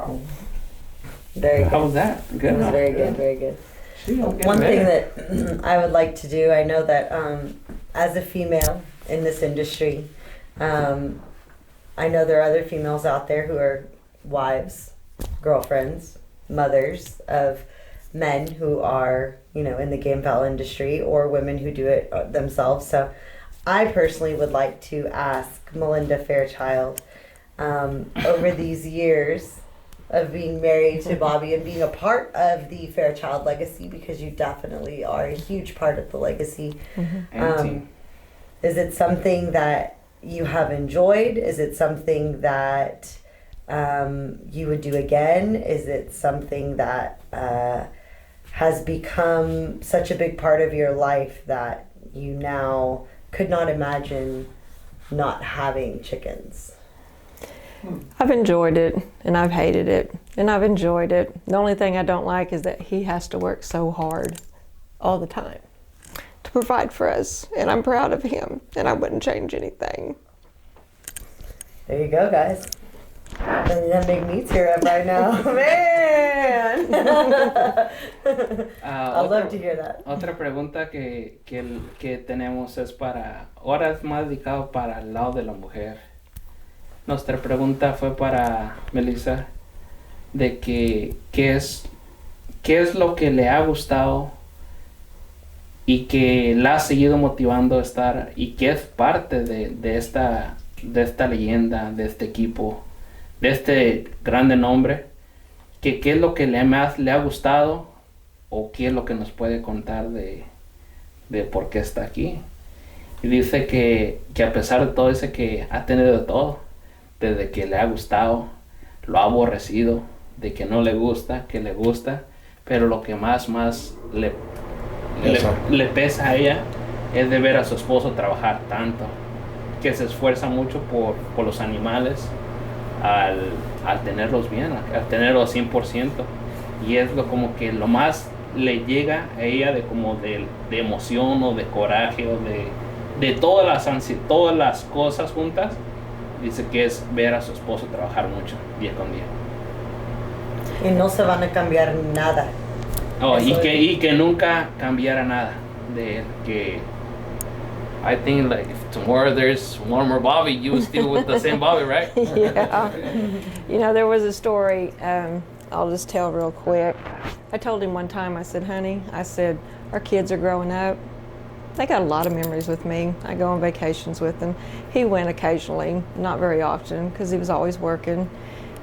Oh, very good. How was that? Good. It was very good, very good. One thing that I would like to do, I know that as a female in this industry, I know there are other females out there who are wives, girlfriends, mothers of men who are, you know, in the game val industry, or women who do it themselves. So I personally would like to ask Melinda Fairchild, over these years of being married to Bobby and being a part of the Fairchild legacy, because you definitely are a huge part of the legacy. Is it something that you have enjoyed? Is it something that you would do again? Is it something that has become such a big part of your life that you now could not imagine not having chickens? I've enjoyed it, and I've hated it, and I've enjoyed it. The only thing I don't like is that he has to work so hard all the time to provide for us, and I'm proud of him, and I wouldn't change anything. There you go, guys. That big meat's here up right now. Man! I'd love to hear that. Otra pregunta que tenemos es ahora es más dedicado para el lado de la mujer. Nuestra pregunta fue para Melissa, de que qué es lo que le ha gustado y que la ha seguido motivando a estar, y que es parte de esta leyenda, de este equipo, de este grande nombre, que qué es lo que más le ha gustado, o qué es lo que nos puede contar de por qué está aquí. Y dice que a pesar de todo, dice que ha tenido de todo, desde que le ha gustado, lo ha aborrecido, de que no le gusta, que le gusta, pero lo que más le pesa a ella es de ver a su esposo trabajar tanto, que se esfuerza mucho por los animales, al tenerlos bien, al tenerlos 100%, y es como que lo más le llega a ella de emoción, o de coraje, o de todas las cosas juntas. Dice que es ver a su esposo trabajar mucho, día con día. Y no se van a cambiar nada. Y que nunca cambiara nada de él. Que I think like if tomorrow there's one more Bobby, you would still with the same Bobby, right? Yeah. You know, there was a story, I'll just tell real quick. I told him one time, I said, honey, our kids are growing up. They got a lot of memories with me. I go on vacations with them. He went occasionally, not very often, because he was always working.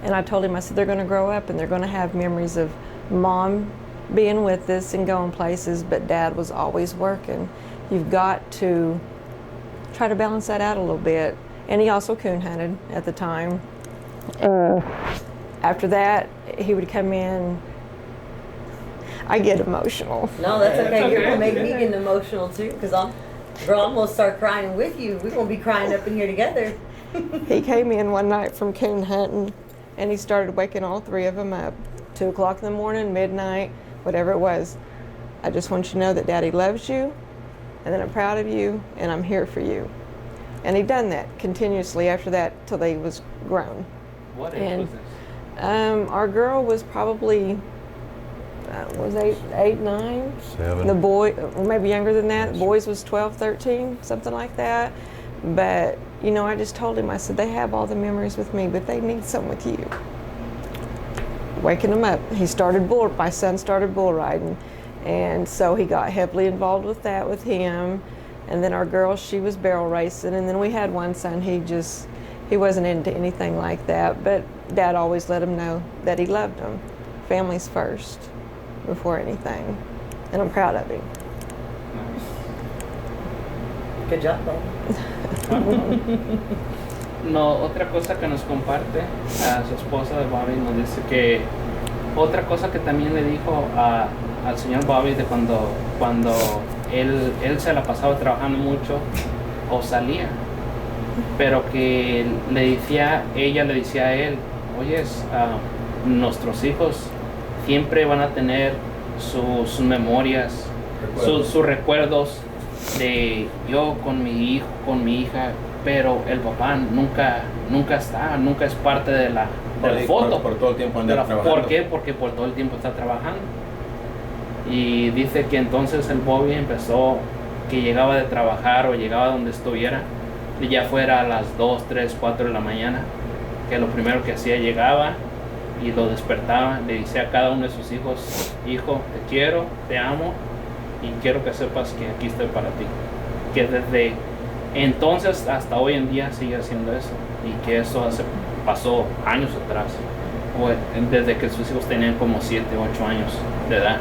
And I told him, I said, they're going to grow up and they're going to have memories of mom being with us and going places, but dad was always working. You've got to try to balance that out a little bit. And he also coon hunted at the time. After that, he would come in. I get emotional. No, that's okay. You're gonna make me get emotional too, because I'm gonna start crying with you. We're gonna be crying up in here together. He came in one night from coon hunting, and he started waking all three of them up. 2 o'clock in the morning, midnight, whatever it was. I just want you to know that Daddy loves you, and that I'm proud of you, and I'm here for you. And he'd done that continuously after that till they was grown. What age was this? Our girl was probably was 8, 9. 7. The boy, maybe younger than that. The boys was 12, 13, something like that. But, you know, I just told him, I said, they have all the memories with me, but they need some with you. Waking them up. My son started bull riding. And so he got heavily involved with that with him. And then our girl, she was barrel racing. And then we had one son, he wasn't into anything like that. But Dad always let him know that he loved him. Family's first before anything. And I'm proud of him. Good job, Bob. No, otra cosa que nos comparte a su esposa de Bobby, nos dice que otra cosa que también le dijo al señor Bobby de cuando él se la pasaba trabajando mucho o salía, pero que ella le decía a él, oyes, nuestros hijos siempre van a tener sus memorias, sus recuerdos de yo con mi hijo, con mi hija, pero el papá nunca es parte de la foto. Por todo el tiempo anda trabajando. ¿Por qué? Porque por todo el tiempo está trabajando. Y dice que entonces el Bobby empezó, que llegaba de trabajar o llegaba donde estuviera, y ya fuera a las 2, 3, 4 de la mañana, que lo primero que hacía, llegaba y lo despertaba, le decía a cada uno de sus hijos: hijo, te quiero, te amo y quiero que sepas que aquí estoy para ti. Que desde entonces hasta hoy en día sigue haciendo eso, y que eso pasó años atrás, desde que sus hijos tenían como 7, 8 años de edad,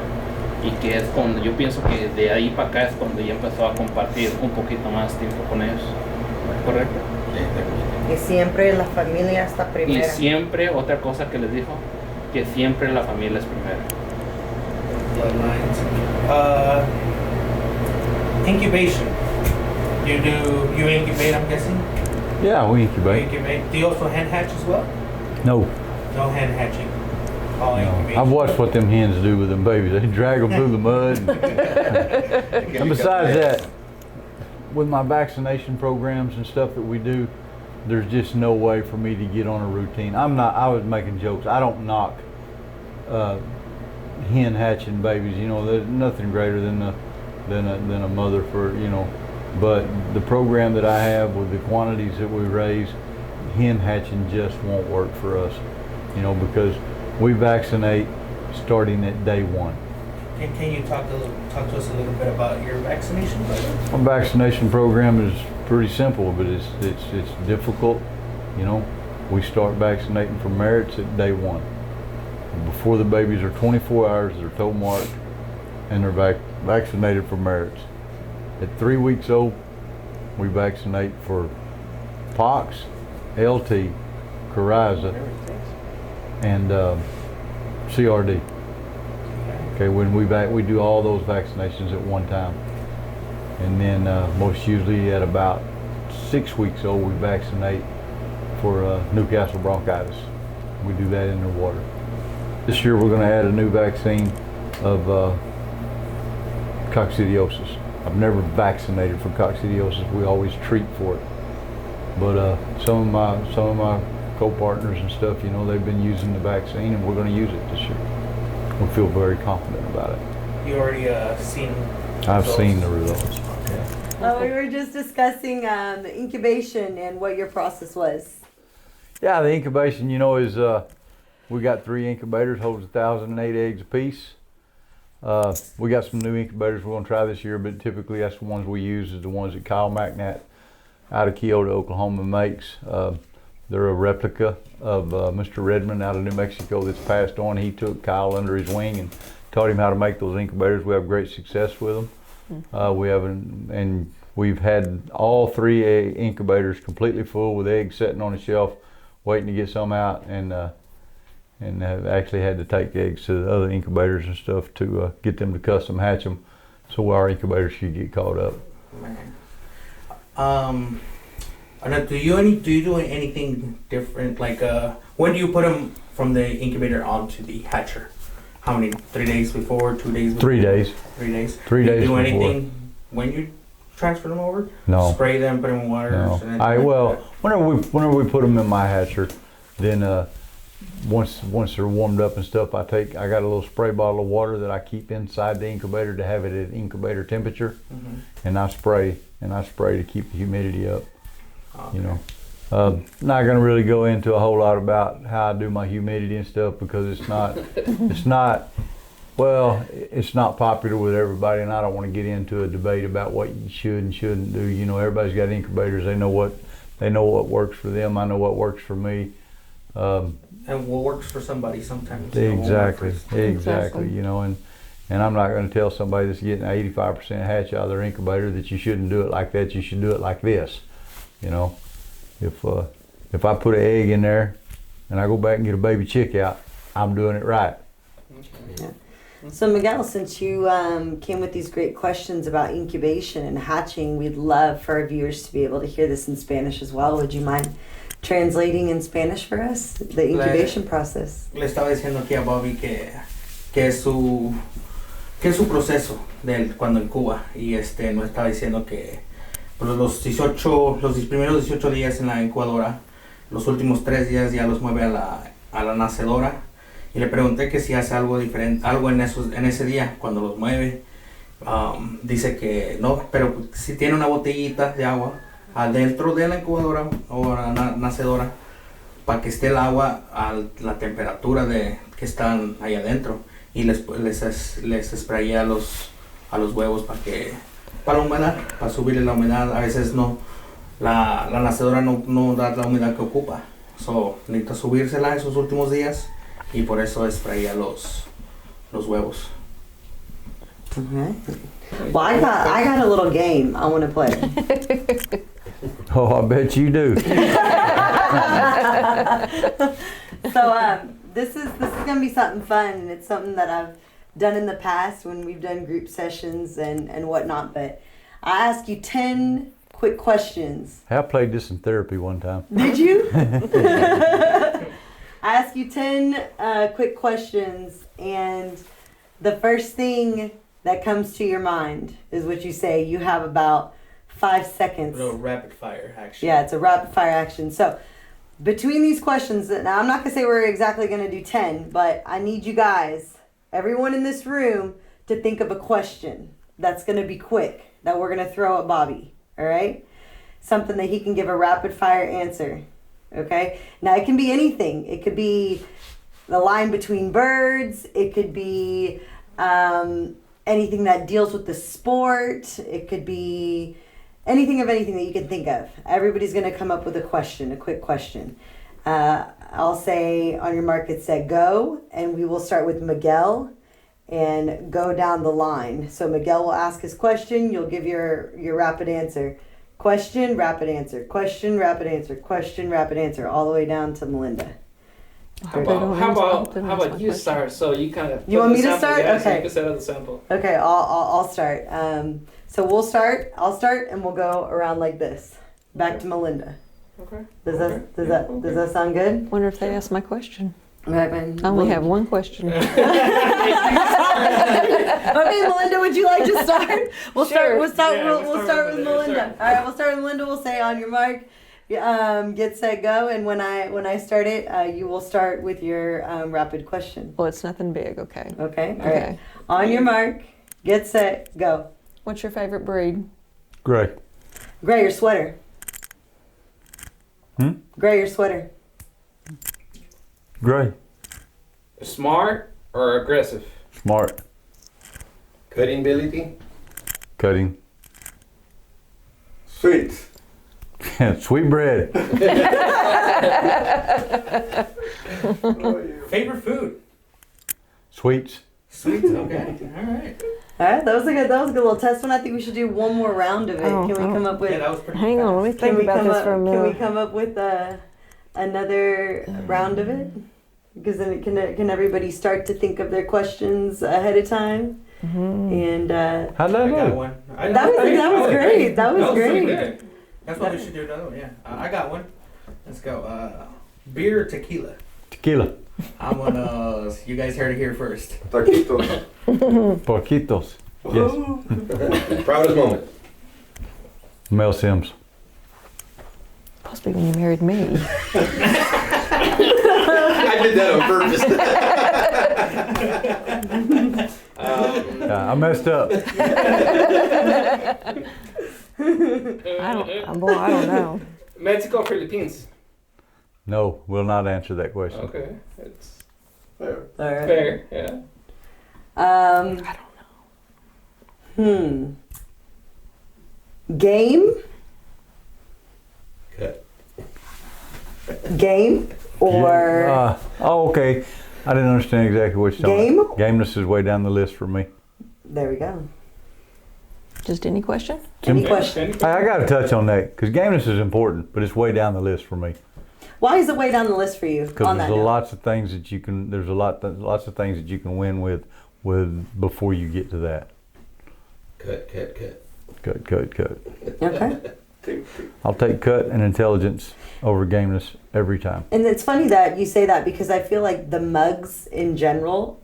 y que es cuando yo pienso que de ahí para acá es cuando ya empezó a compartir un poquito más tiempo con ellos. ¿Correcto? Y siempre la familia está primero. Y siempre, otra cosa que les dijo, que siempre la familia es primero. Incubation. You incubate, I'm guessing? Yeah, we incubate. You incubate. Do you also hand hatch as well? No. No hand hatching. All incubation. I've watched what them hens do with them babies. They drag them through the mud. And besides that, with my vaccination programs and stuff that we do, there's just no way for me to get on a routine. I was making jokes. I don't knock hen hatching babies. You know, there's nothing greater than a mother for, you know. But the program that I have with the quantities that we raise, hen hatching just won't work for us. You know, because we vaccinate starting at day 1. Can you talk to us a little bit about your vaccination program? Our vaccination program is pretty simple, but it's difficult. You know, we start vaccinating for merits at day 1. Before the babies are 24 hours, they're toe marked, and they're vaccinated for merits. At 3 weeks old, we vaccinate for pox, LT, coryza, and CRD. Okay, when we do all those vaccinations at one time, and then most usually at about 6 weeks old, we vaccinate for Newcastle bronchitis. We do that in their water. This year we're going to add a new vaccine of coccidiosis. I've never vaccinated for coccidiosis. We always treat for it. But some of my co-partners and stuff, you know, they've been using the vaccine, and we're going to use it this year. We feel very confident about it. You already seen? I've seen the results. We were just discussing the incubation and what your process was. Yeah, the incubation, you know, is we got 3 incubators, holds 1,008 eggs apiece. We got some new incubators we're going to try this year, but typically that's the ones we use is the ones that Kyle McNatt out of Kyoto, Oklahoma makes. They're a replica of Mr. Redmond out of New Mexico that's passed on. He took Kyle under his wing and taught him how to make those incubators. We have great success with them. And we've had all 3 incubators completely full with eggs sitting on a shelf waiting to get some out, and have actually had to take eggs to the other incubators and stuff to get them to custom hatch them so our incubators should get caught up. Do you do anything different? Like, when do you put them from the incubator onto the hatcher? How many? 3 days before? 2 days before? 3 days. 3 days. 3 days do you do before. anything when you transfer them over? No. Spray them, put them in water. No. Whenever we put them in my hatcher, then once they're warmed up and stuff, I got a little spray bottle of water that I keep inside the incubator to have it at incubator temperature, and I spray to keep the humidity up. Okay. You know, not going to really go into a whole lot about how I do my humidity and stuff because it's not popular with everybody, and I don't want to get into a debate about what you should and shouldn't do. You know, everybody's got incubators. They know what works for them. I know what works for me. And what works for somebody sometimes. Exactly. You know, and I'm not going to tell somebody that's getting 85% hatch out of their incubator that you shouldn't do it like that. You should do it like this. You know, if I put an egg in there and I go back and get a baby chick out, I'm doing it right. Yeah. So Miguel, since you came with these great questions about incubation and hatching, we'd love for our viewers to be able to hear this in Spanish as well. Would you mind translating in Spanish for us, the incubation process? Le estaba diciendo aquí a Bobby que es su proceso de cuando incuba, y nos estaba diciendo que Pero los primeros 18 días en la incubadora, los últimos 3 días ya los mueve a la nacedora. Y le pregunté que si hace algo diferente, algo en ese día, cuando los mueve. Dice que no, pero si tiene una botellita de agua adentro de la incubadora o la nacedora, para que esté el agua a la temperatura que están ahí adentro. Y les sprayé a los huevos para la humedad, para subirle la humedad. A veces no, la nacedora no da la humedad que ocupa. Necesito subírsela esos últimos días y por eso sprayé a los huevos. Okay. Well, I got a little game I want to play. Oh, I bet you do. So this is gonna be something fun, and it's something that I've done in the past when we've done group sessions and whatnot. But I ask you 10 quick questions. I played this in therapy one time. Did you? I ask you 10 quick questions, and the first thing that comes to your mind is what you say. You have about 5 seconds. A little rapid fire action. Yeah, it's a rapid fire action. So between these questions, now I'm not going to say we're exactly going to do 10, but I need you guys, everyone in this room, to think of a question that's going to be quick, that we're going to throw at Bobby, all right? Something that he can give a rapid fire answer, okay? Now, it can be anything. It could be the line between birds. It could be anything that deals with the sport. It could be anything that you can think of. Everybody's going to come up with a question, a quick question. I'll say, on your mark, get set, go, and we will start with Miguel and go down the line. So Miguel will ask his question. You'll give your rapid answer. Question, rapid answer. Question, rapid answer. Question, rapid answer. All the way down to Melinda. How about you start? So you kind of. You want me to start? Yeah, Okay. So you can set up the sample. Okay, I'll start. So we'll start. I'll start, and we'll go around like this. Back to Melinda. Okay. Does that sound good? Wonder if they asked my question. Okay, I only have one question. Okay, Melinda, would you like to start? We'll start. We'll start with Melinda. All right, we'll start with Melinda. We'll say on your mark, get set, go, and when I start it, you will start with your rapid question. Well, it's nothing big, okay. Okay. All right. On your mark, get set, go. What's your favorite breed? Gray. Gray or sweater? Gray or sweater? Gray. Smart or aggressive? Smart. Cutting ability? Cutting. Sweet. Sweet bread. Favorite food? Sweets. Sweets. Okay. All right. All right, that was a good little test one. I think we should do one more round of it. Can we come up with? Yeah, that was pretty. Hang on, let me think about this for a Can we minute. come up with another round of it? Because then can everybody start to think of their questions ahead of time? And How'd that I got go? one. that was great. That was pretty great. good. That's what we should do. Another one. Yeah, I got one. Let's go. Beer or tequila? Tequila. I'm gonna. You guys heard it here first. Taquitos. Porquitos. Yes. Proudest moment. Mel Sims. Supposed to be when you married me. I did that on purpose. I messed up. I don't know. Mexico or Philippines? No, will not answer that question. Okay. It's There. All right. fair, yeah. I don't know. Game. Cut. Game or Okay. I didn't understand exactly what you're talking about. Game? Gameness is way down the list for me. there we go. Just any question? Any question? I got to touch on that because gameness is important, but it's way down the list for me. Why is it way down the list for you? Because On there's that note? lots of things that you can. There's lots of things that you can win with before you get to that. Cut. Cut. Okay. I'll take cut and intelligence over gameness every time. And it's funny that you say that because I feel like the mugs in general,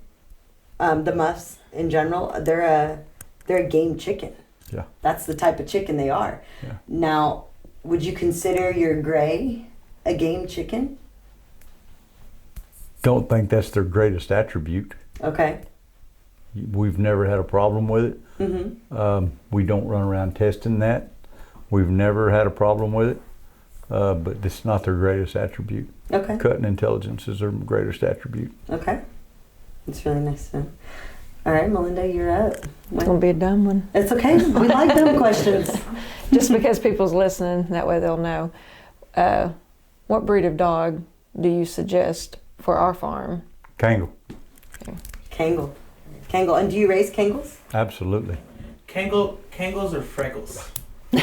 the muffs in general, they're a game chicken. Yeah. That's the type of chicken they are. Yeah. Now, would you consider your gray a game chicken? Don't think that's their greatest attribute. Okay. We've never had a problem with it. Mm-hmm. We don't run around testing that. We've never had a problem with it, but it's not their greatest attribute. Okay. Cutting intelligence is their greatest attribute. Okay. It's really nice to know. All right, Melinda, you're up. It's gonna be a dumb one. It's okay. We like dumb questions. Just because people's listening, that way they'll know. What breed of dog do you suggest for our farm? Kangal. Kangal. Kangal. And do you raise Kangals? Absolutely. Kangals or freckles? By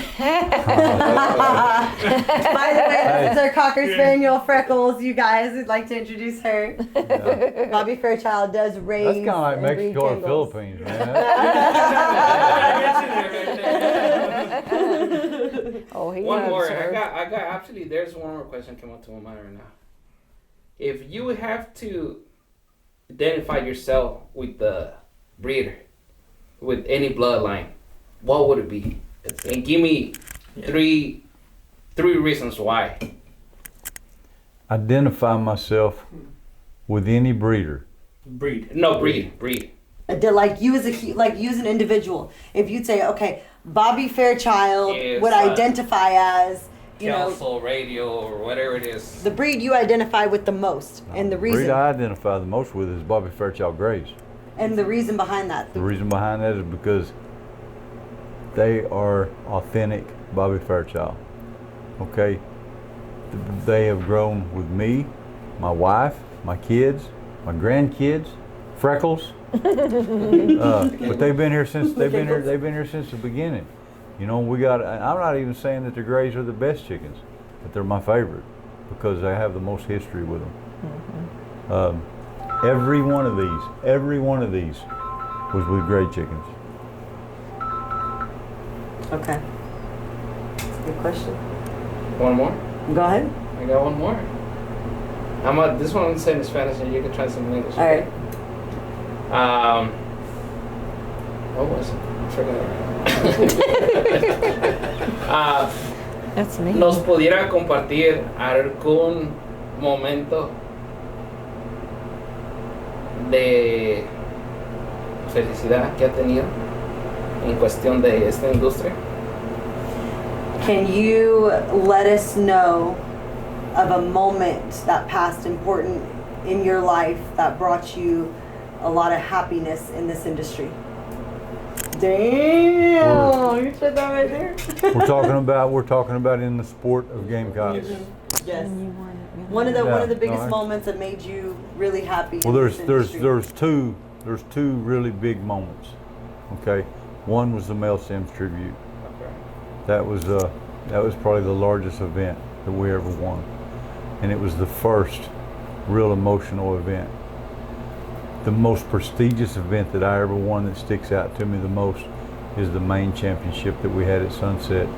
the way, this is our Cocker Spaniel Freckles. You guys would like to introduce her. Yeah. Bobby Fairchild does raise. That's kind of like and breed Mexico or Kangals. Philippines, man. Oh, he One loves more. her. I got actually. There's one more question came up to my mind right now. If you have to identify yourself with the breeder, with any bloodline, what would it be? And give me three reasons why. Identify myself with any breeder. Breed. No, breed. Like you as an individual. If you'd say, okay, Bobby Fairchild Yes, would identify as, you know, Kelso, radio, or whatever it is. the breed you identify with the most, and the breed reason, I identify the most with is Bobby Fairchild Grays. and the reason behind that. The reason behind that is because they are authentic Bobby Fairchild. Okay? They have grown with me, my wife, my kids, my grandkids, Freckles. But they've been here since they've been here since the beginning. You know, I'm not even saying that the Grays are the best chickens, but they're my favorite because they have the most history with them. Mm-hmm. Every one of these was with Gray chickens. Okay. That's a good question. One more. Go ahead. I got one more. This one I'm saying in Spanish, and you can try some in English. All right. What was it? I forgot. That's me. ¿Nos pudiera compartir algún momento de felicidad que ha tenido en cuestión de esta industria? Can you let us know of a moment that passed important in your life that brought you a lot of happiness in this industry? Damn, you said that right there. We're talking about in the sport of gamecocks. Yes. One of the biggest No, moments that made you really happy. Well, in this industry. there's two really big moments. Okay, one was the Mel Sims tribute. Okay. That was probably the largest event that we ever won, and it was the first real emotional event. The most prestigious event that I ever won that sticks out to me the most is the main championship that we had at Sunset.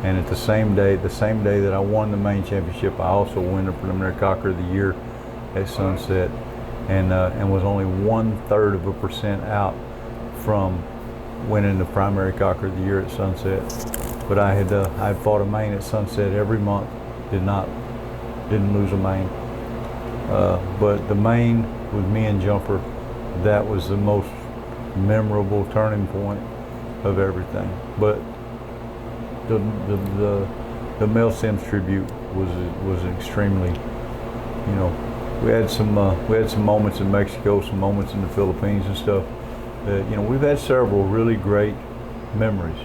And at the same day that I won the main championship, I also won the preliminary Cocker of the Year at Sunset, and was only 1/3% out from winning the primary Cocker of the Year at Sunset. But I had fought a main at Sunset every month, didn't lose a main. But the main with me and Jumper, that was the most memorable turning point of everything. But the Mel Sims tribute was extremely, you know, we had some moments in Mexico, some moments in the Philippines and stuff that, you know, we've had several really great memories,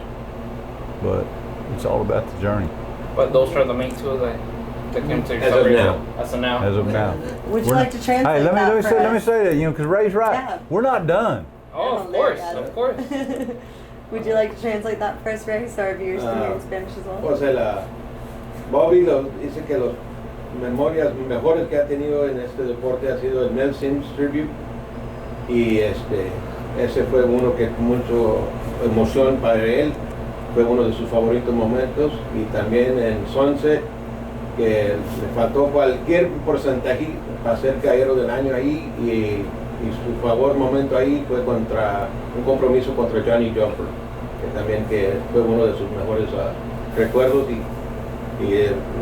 but it's all about the journey. But those are the main two that came to your As of now. As of now. As of now. Would you like to translate Hey, let that me for let me us? say that, you know, because Ray's right. Yeah. We're not done. Oh, of course. Would you like to translate that for us, Ray, so our viewers can hear in Spanish as well? Pues Bobby dice que las memorias mejores que ha tenido en este deporte ha sido el Mel Sims Tribute, y ese fue uno que con mucha emoción para él, fue uno de sus favoritos momentos, y también en Sunset, que le faltó cualquier porcentaje para ser caballero del año ahí, y su favor momento ahí fue contra un compromiso contra Johnny Jumper, también que fue uno de sus mejores recuerdos y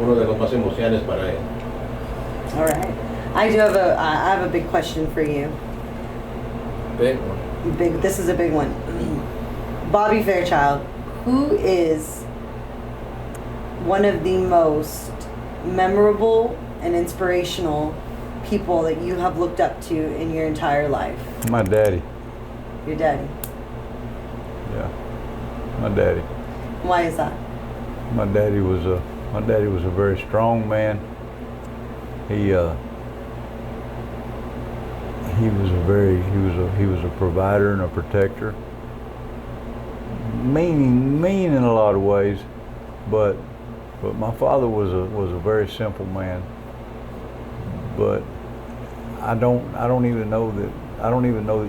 uno de los más emocionantes para él. All right. I have a big question for you. Big one. This is a big one. Bobby Fairchild, who is one of the most memorable and inspirational people that you have looked up to in your entire life? My daddy. Your daddy. Yeah. My daddy. Why is that? My daddy was a very strong man. He was a provider and a protector. Mean in a lot of ways, but my father was a very simple man. But I don't even know that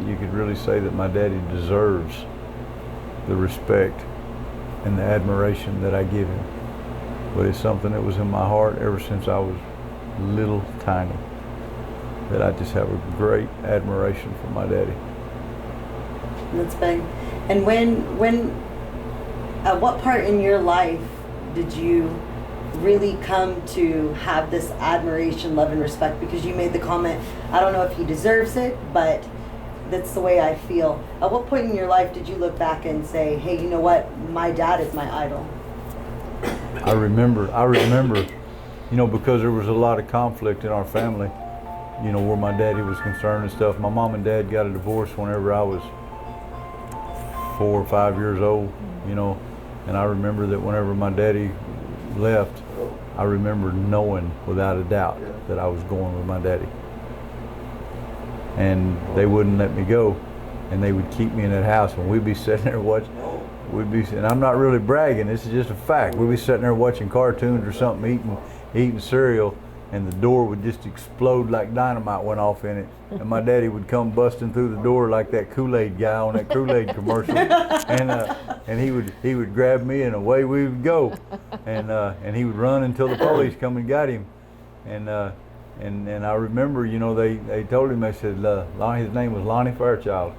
you could really say that my daddy deserves the respect and the admiration that I give him. But it's something that was in my heart ever since I was little tiny, that I just have a great admiration for my daddy. That's big. And at what part in your life did you really come to have this admiration, love, and respect? Because you made the comment, I don't know if he deserves it, but that's the way I feel. At what point in your life did you look back and say, hey, you know what, my dad is my idol? I remember, because there was a lot of conflict in our family, where my daddy was concerned and stuff. My mom and dad got a divorce whenever I was 4 or 5 years old, and I remember that whenever my daddy left, I remember knowing without a doubt that I was going with my daddy. And they wouldn't let me go, and they would keep me in that house, and we'd be sitting there watching. And I'm not really bragging, this is just a fact. We'd be sitting there watching cartoons or something, eating cereal, and the door would just explode like dynamite went off in it. And my daddy would come busting through the door like that Kool-Aid guy on that Kool-Aid commercial. And he would grab me, and away we would go. And he would run until the police come and got him. And I remember, they told him, they said, Lonnie, his name was Lonnie Fairchild.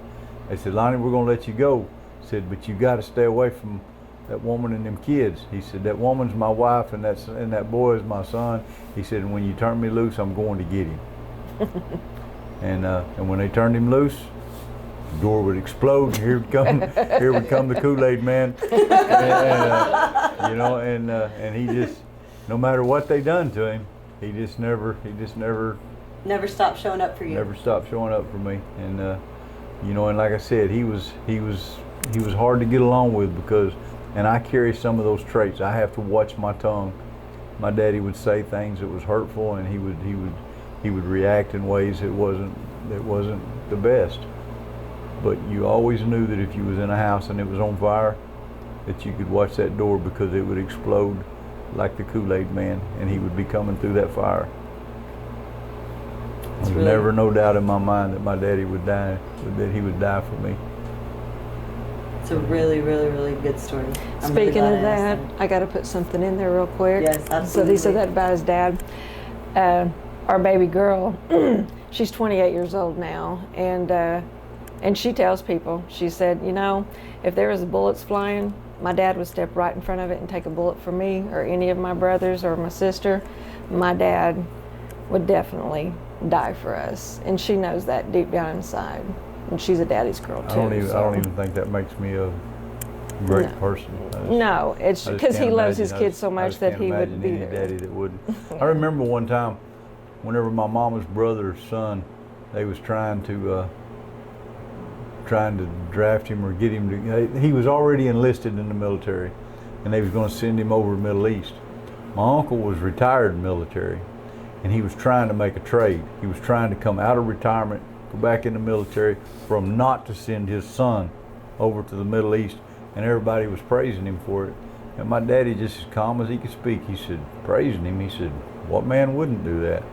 They said, Lonnie, we're gonna let you go. Said, but you got to stay away from that woman and them kids. He said, that woman's my wife, and that boy is my son. He said, and when you turn me loose, I'm going to get him. And when they turned him loose, the door would explode. Here would come the Kool-Aid man. And he just, no matter what they done to him, he just never stopped showing up for you. Never stopped showing up for me. And and like I said, he was hard to get along with and I carry some of those traits. I have to watch my tongue. My daddy would say things that was hurtful, and he would react in ways that wasn't the best. But you always knew that if you was in a house and it was on fire, that you could watch that door, because it would explode like the Kool-Aid man, and he would be coming through that fire. There's never no doubt in my mind that my daddy would die, that he would die for me. It's a really, really, really good story. Speaking of that, I got to put something in there real quick. Yes, absolutely. So he said that about his dad. Our baby girl, she's 28 years old now, and she tells people, she said, if there was bullets flying, my dad would step right in front of it and take a bullet for me or any of my brothers or my sister. My dad would definitely die for us, and she knows that deep down inside. And she's a daddy's girl too. I don't even think that makes me a great person. No, it's because he loves his kids so much that he would be there. Daddy that wouldn't. I remember one time, whenever my mama's brother's son, they was trying to draft him or get him to. He was already enlisted in the military, and they was going to send him over to the Middle East. My uncle was retired military, and he was trying to make a trade. He was trying to come out of retirement, go back in the military, for him not to send his son over to the Middle East, and everybody was praising him for it. And my daddy, just as calm as he could speak, he said, praising him, he said, what man wouldn't do that?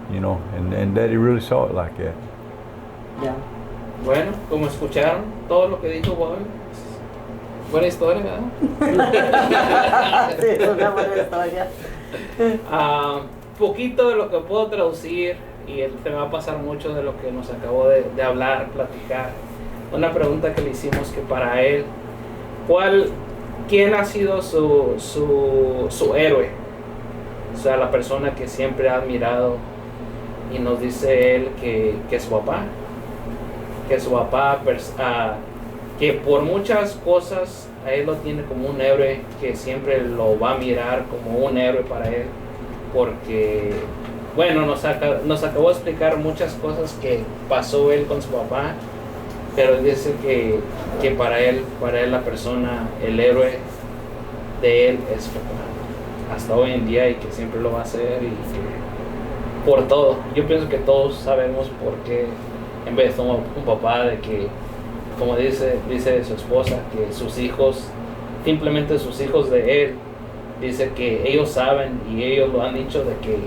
And daddy really saw it like that. Yeah. Bueno, como escucharon todo lo que dijo Bobby, buena historia, ¿verdad? Sí, es una buena historia. Poquito de lo que puedo traducir, y se me va a pasar mucho de lo que nos acabó de hablar, platicar. una pregunta que le hicimos que para él, ¿quién ha sido su héroe? O sea, la persona que siempre ha admirado, y nos dice él que su papá, que por muchas cosas a él lo tiene como un héroe, que siempre lo va a mirar como un héroe para él, porque, bueno, nos acabó de explicar muchas cosas que pasó él con su papá, pero dice que para él la persona, el héroe de él es papá, hasta hoy en día, y que siempre lo va a hacer, y que por todo. Yo pienso que todos sabemos por qué en vez de un papá, de que, como dice su esposa, que sus hijos, simplemente sus hijos de él, dice que ellos saben y ellos lo han dicho, de que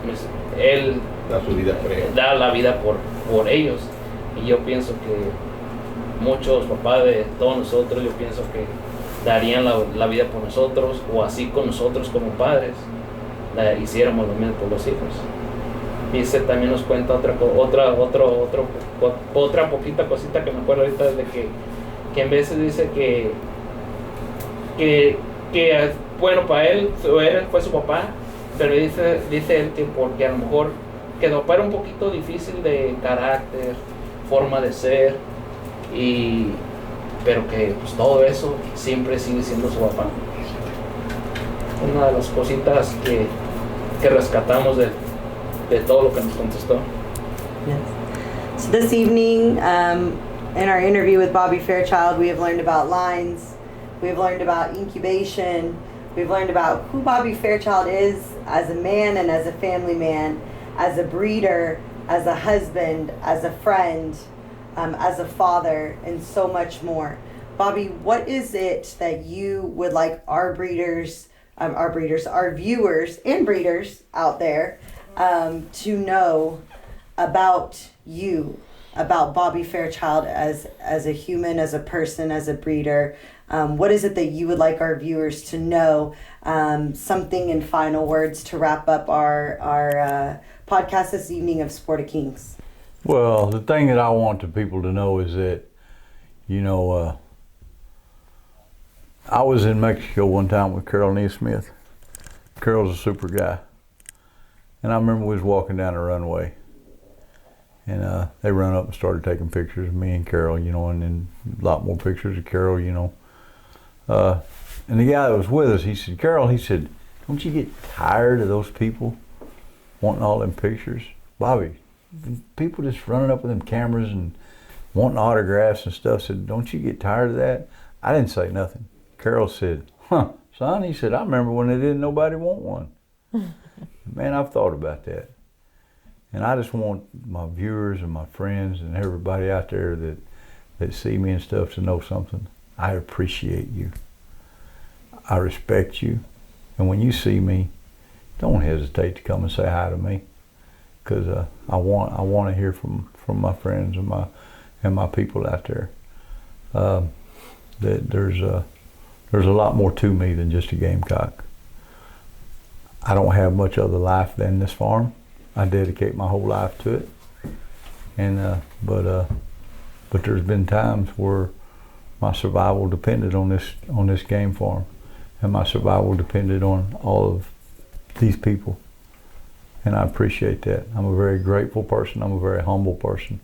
pues, él Da su vida por ellos. Da la vida por ellos. Y yo pienso que muchos papás de todos nosotros, yo pienso que darían la vida por nosotros, o así con nosotros como padres hiciéramos lo mismo por los hijos. Dice, también nos cuenta otra poquita cosita que me acuerdo ahorita, de que en veces dice que bueno, para él fue su papá, pero dice él que porque a lo mejor que su papá era un poquito difícil de carácter, forma de ser, pero que pues todo eso siempre sigue siendo su papá. Una de las cositas que rescatamos de todo lo que nos contestó. Yes. So this evening, in our interview with Bobby Fairchild, we have learned about lines, we've learned about incubation, we've learned about who Bobby Fairchild is as a man and as a family man, as a breeder, as a husband, as a friend, as a father, and so much more. Bobby, what is it that you would like our viewers and breeders out there to know about you, about Bobby Fairchild as a human, as a person, as a breeder? What is it that you would like our viewers to know? Something in final words to wrap up our podcast this evening of Sport of Kings. Well, the thing that I want the people to know is that, you know, I was in Mexico one time with Carol Neesmith. Carol's a super guy. And I remember we was walking down the runway, and they ran up and started taking pictures of me and Carol, you know, and then a lot more pictures of Carol, you know. And the guy that was with us, he said, Carol, he said, don't you get tired of those people wanting all them pictures? Bobby, people just running up with them cameras and wanting autographs and stuff. Said, don't you get tired of that? I didn't say nothing. Carol said, son, he said, I remember when they didn't nobody want one. Man, I've thought about that. And I just want my viewers and my friends and everybody out there that see me and stuff to know something. I appreciate you. I respect you. And when you see me, don't hesitate to come and say hi to me, because I want to hear from my friends and my people out there. That there's a lot more to me than just a gamecock. I don't have much other life than this farm. I dedicate my whole life to it. And but there's been times where my survival depended on this game farm, and my survival depended on all of these people. And I appreciate that. I'm a very grateful person. I'm a very humble person.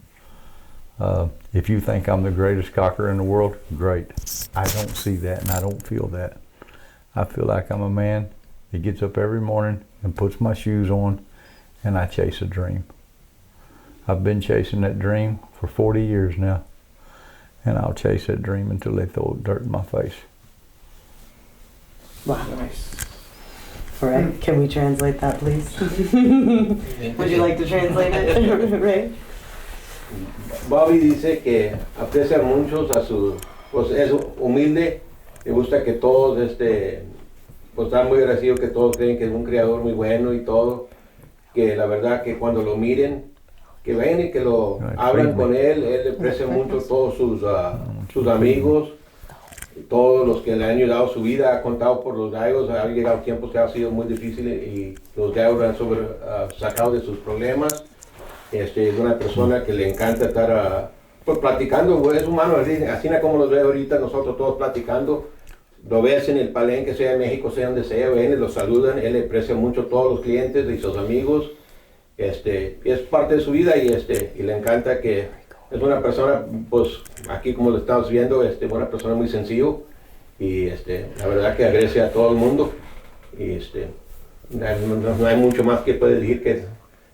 If you think I'm the greatest cocker in the world, great. I don't see that and I don't feel that. I feel like I'm a man that gets up every morning and puts my shoes on and I chase a dream. I've been chasing that dream for 40 years now, and I'll chase that dream until they throw dirt in my face. Wow. Nice. All right, can we translate that, please? Would you like to translate it, Ray? Bobby dice que aprecia mucho a su, pues es humilde, le gusta que todos, pues está muy agradecido que todos creen que es un criador muy bueno y todo, que la verdad que cuando lo miren, que ven y que lo hablan con él le aprecia mucho todos sus amigos, todos los que le han ayudado su vida, ha contado por los gallos, ha llegado tiempos que ha sido muy difíciles y los gallos han sacado de sus problemas. Es una persona que le encanta estar pues platicando, es humano, así como los veo ahorita, nosotros todos platicando. Lo ves en el palenque, sea en México, sea donde sea, ven, los saludan, él le aprecia mucho a todos los clientes y sus amigos. Es parte de su vida y le encanta que es una persona, pues aquí como lo estamos viendo, una persona muy sencillo y la verdad que aprecia a todo el mundo y no hay mucho más que puede decir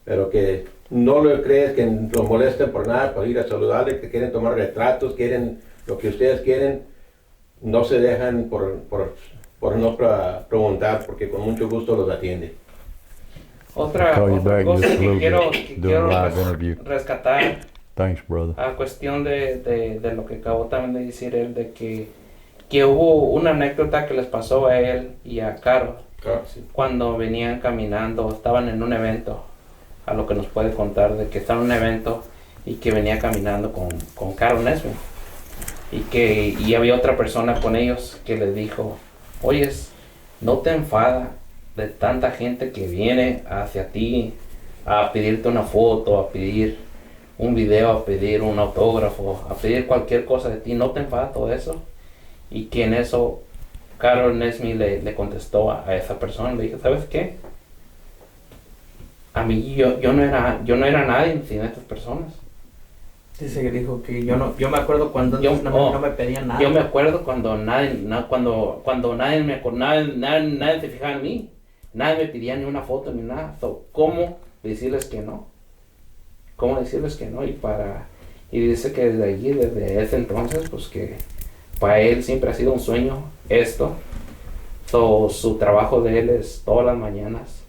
pero que no lo crees que los molesten por nada, por ir a saludarle, que quieren tomar retratos, quieren lo que ustedes quieren, no se dejan por no preguntar porque con mucho gusto los atiende. Otra Call you back in cosa just a que little quiero, bit. que Do a quiero live interview. rescatar Thanks, brother. a cuestión de lo que acabó también de decir él, de que hubo una anécdota que les pasó a él y a Caro Sí. cuando venían caminando, estaban en un evento, a lo que nos puede contar de que estaba en un evento y que venía caminando con Caro Nesbitt y había otra persona con ellos que le dijo, oyes, no te enfada de tanta gente que viene hacia ti a pedirte una foto, a pedir un video, a pedir un autógrafo, a pedir cualquier cosa de ti, no te enfada todo eso. Y que en eso Carol Nesmi le contestó a esa persona, le dije, ¿sabes qué? A mí yo no era nadie sin estas personas. Dice que dijo que yo me acuerdo cuando no me pedían nada. Yo me acuerdo cuando cuando nadie se fijaba en mí, nadie me pedía ni una foto ni nada. So, ¿cómo decirles que no? ¿Cómo decirles que no? Y dice que desde ese entonces, pues que para él siempre ha sido un sueño esto. So, su trabajo de él es todas las mañanas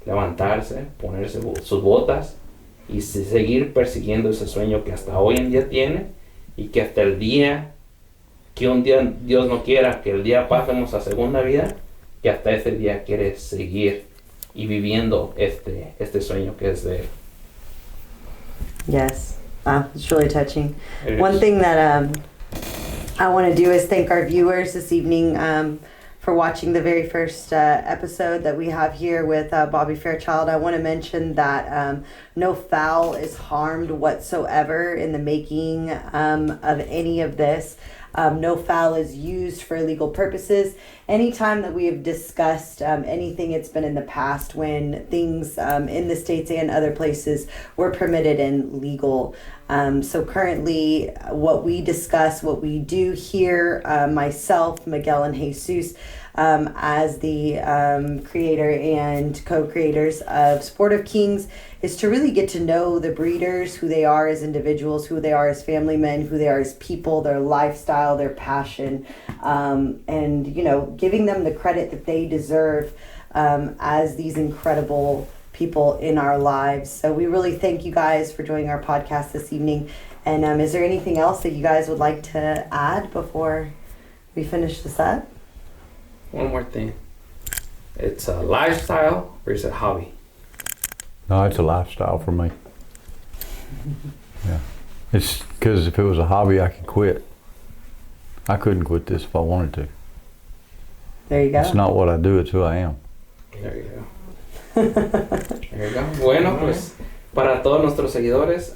levantarse, ponerse sus botas y seguir persiguiendo ese sueño que hasta hoy en día tiene y que hasta el día que un día Dios no quiera que el día pasemos a segunda vida, que hasta ese día quiere seguir y viviendo este sueño que es de él. Yes. It's really touching. It One is. thing that I want to do is thank our viewers this evening for watching the very first episode that we have here with Bobby Fairchild. I want to mention that no foul is harmed whatsoever in the making of any of this. No foul is used for illegal purposes. Anytime that we have discussed anything, it's been in the past when things in the States and other places were permitted and legal. So currently what we discuss, what we do here, myself, Miguel and Jesus, as the creator and co-creators of Sport of Kings, is to really get to know the breeders, who they are as individuals, who they are as family men, who they are as people, their lifestyle, their passion, and, you know, giving them the credit that they deserve as these incredible people in our lives. So we really thank you guys for joining our podcast this evening. And is there anything else that you guys would like to add before we finish this up? One more thing. It's a lifestyle or is it a hobby? No, it's a lifestyle for me. Yeah. It's because if it was a hobby, I could quit. I couldn't quit this if I wanted to. There you go. It's not what I do, it's who I am. There you go. There you go. Bueno, pues para todos nuestros seguidores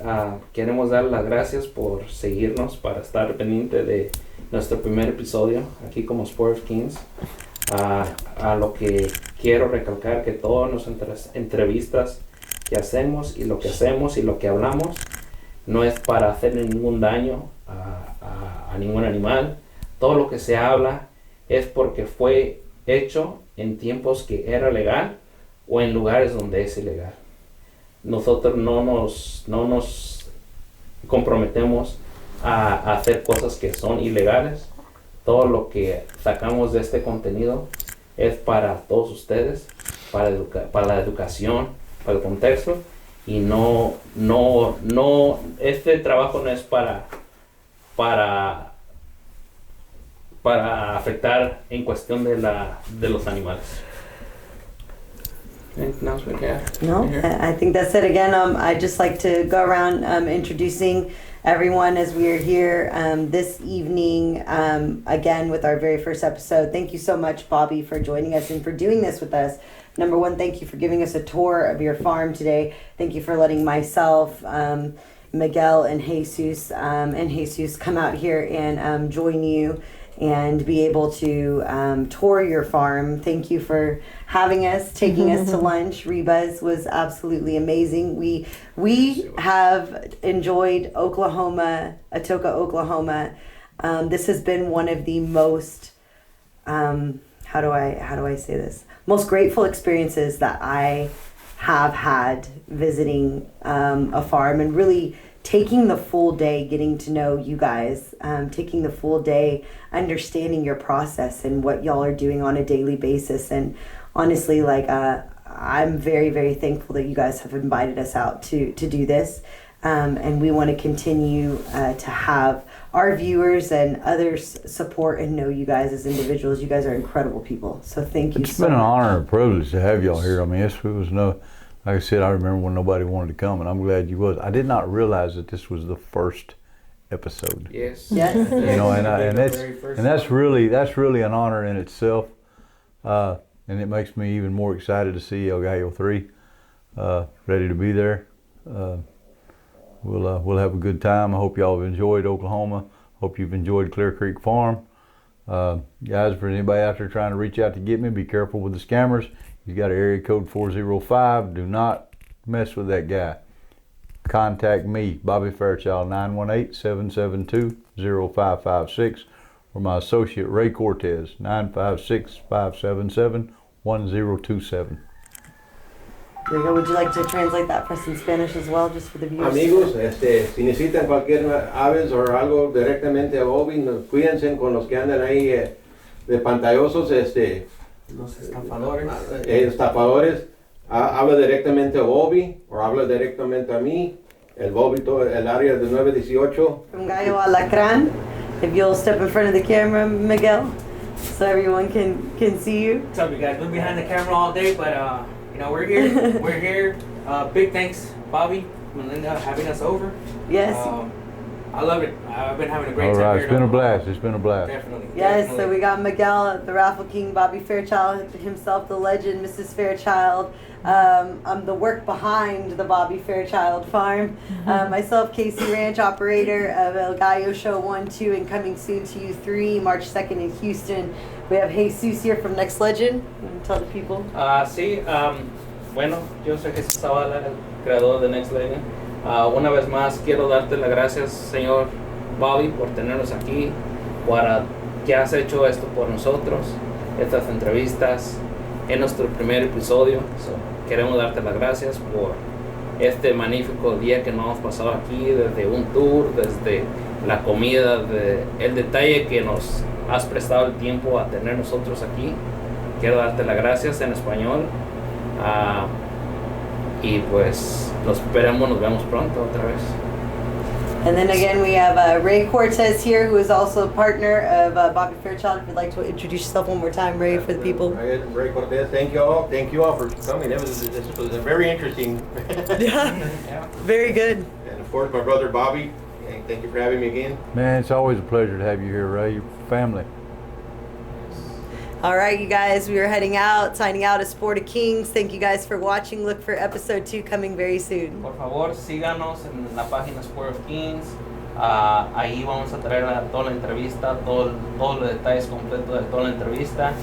queremos dar las gracias por seguirnos, para estar pendiente de nuestro primer episodio aquí como Sport of Kings. A lo que quiero recalcar que todas nuestras entrevistas que hacemos y lo que hacemos y lo que hablamos no es para hacerle ningún daño a ningún animal. Todo lo que se habla es porque fue hecho en tiempos que era legal o en lugares donde es ilegal. Nosotros no nos comprometemos a hacer cosas que son ilegales. Todo lo que sacamos de este contenido es para todos ustedes, para la educación, para el contexto, y no este trabajo no es para afectar en cuestión de los animales. Anything else we can add? No, I think that's it. Again, I'd just like to go around introducing everyone as we are here this evening, again with our very first episode. Thank you so much, Bobby, for joining us and for doing this with us. Number one, thank you for giving us a tour of your farm today. Thank you for letting myself, Miguel and Jesus come out here and join you and be able to tour your farm. Thank you for having us, taking us to lunch. Reba's was absolutely amazing. We have enjoyed Oklahoma, Atoka, Oklahoma. This has been one of the most how do I say this? Most grateful experiences that I have had visiting a farm, and really taking the full day getting to know you guys, taking the full day understanding your process and what y'all are doing on a daily basis. And honestly, like I'm very, very thankful that you guys have invited us out to do this. And we want to continue to have our viewers and others support and know you guys as individuals. You guys are incredible people. So thank you. It's been an honor and a privilege to have y'all here. I mean, it was no, like I said, I remember when nobody wanted to come, and I'm glad you was. I did not realize that this was the first episode. Yes. Yes. You know, and that's really an honor in itself, and it makes me even more excited to see El Gallo 3 ready to be there. We'll have a good time. I hope y'all have enjoyed Oklahoma. Hope you've enjoyed Clear Creek Farm. Guys, for anybody out there trying to reach out to get me, be careful with the scammers. He's got an area code 405. Do not mess with that guy. Contact me, Bobby Fairchild, 918-772-0556, or my associate Ray Cortez, 956-577-1027. There you go. Would you like to translate that for us in Spanish as well, just for the viewers? Amigos, si necesitan cualquier aves o algo directamente a Bobby, cuídense con los que andan ahí de pantallosos, Los estafadores. Estafadores. Habla directamente a Bobby o habla directamente a mí. El Bobby, todo el área de 918. From Gallo Alacran, if you'll step in front of the camera, Miguel, so everyone can see you. What's up, you guys? Been behind the camera all day, but you know, we're here. We're here. Big thanks, Bobby, Melinda, having us over. Yes. I love it. I've been having a great All time right, here. it's been a blast. It's been a blast. Definitely. Yes, definitely. so we got Miguel, the Raffle King, Bobby Fairchild himself, the legend, Mrs. Fairchild. I'm the work behind the Bobby Fairchild farm. Myself, Casey Ranch, operator of El Gallo Show 1, 2, and coming soon to you 3, March 2nd in Houston. We have Jesus here from Next Legend. You want to tell the people? Sí, bueno, yo soy Jesús Zavala, el creador de Next Legend. Una vez más quiero darte las gracias, señor Bobby, por tenernos aquí, para que has hecho esto por nosotros, estas entrevistas en nuestro primer episodio. Queremos darte las gracias por este magnífico día que nos hemos pasado aquí, desde un tour, desde la comida, el detalle que nos has prestado el tiempo a tener nosotros aquí. Quiero darte las gracias en español. Y pues nos vemos pronto otra vez. And then again, we have Ray Cortez here, who is also a partner of Bobby Fairchild. If you'd like to introduce yourself one more time, Ray, for the people. Ray Cortez, thank you all for coming. This was a very interesting. Yeah, very good. And of course, my brother Bobby. Thank you for having me again. Man, it's always a pleasure to have you here, Ray. Your family. All right, you guys, we are heading out, signing out as Sport of Kings. Thank you guys for watching. Look for episode 2 coming very soon. Por favor, síganos en la página Sport of Kings. Ahí vamos a traer toda la entrevista, todos los detalles completos de toda la entrevista.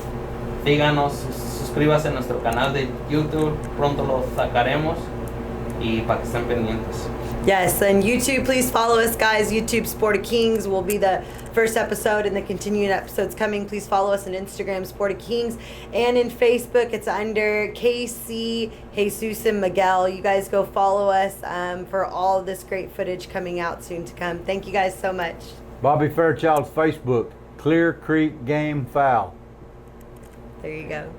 Síganos, suscríbase a nuestro canal de YouTube. Pronto lo sacaremos y para que estén pendientes. Yes, and YouTube, please follow us, guys. YouTube Sport of Kings will be the first episode, and the continuing episodes coming. Please follow us on Instagram, Sport of Kings, and in Facebook, it's under KC, Jesus, and Miguel. You guys go follow us for all of this great footage coming out soon to come. Thank you guys so much. Bobby Fairchild's Facebook, Clear Creek Game Foul. There you go.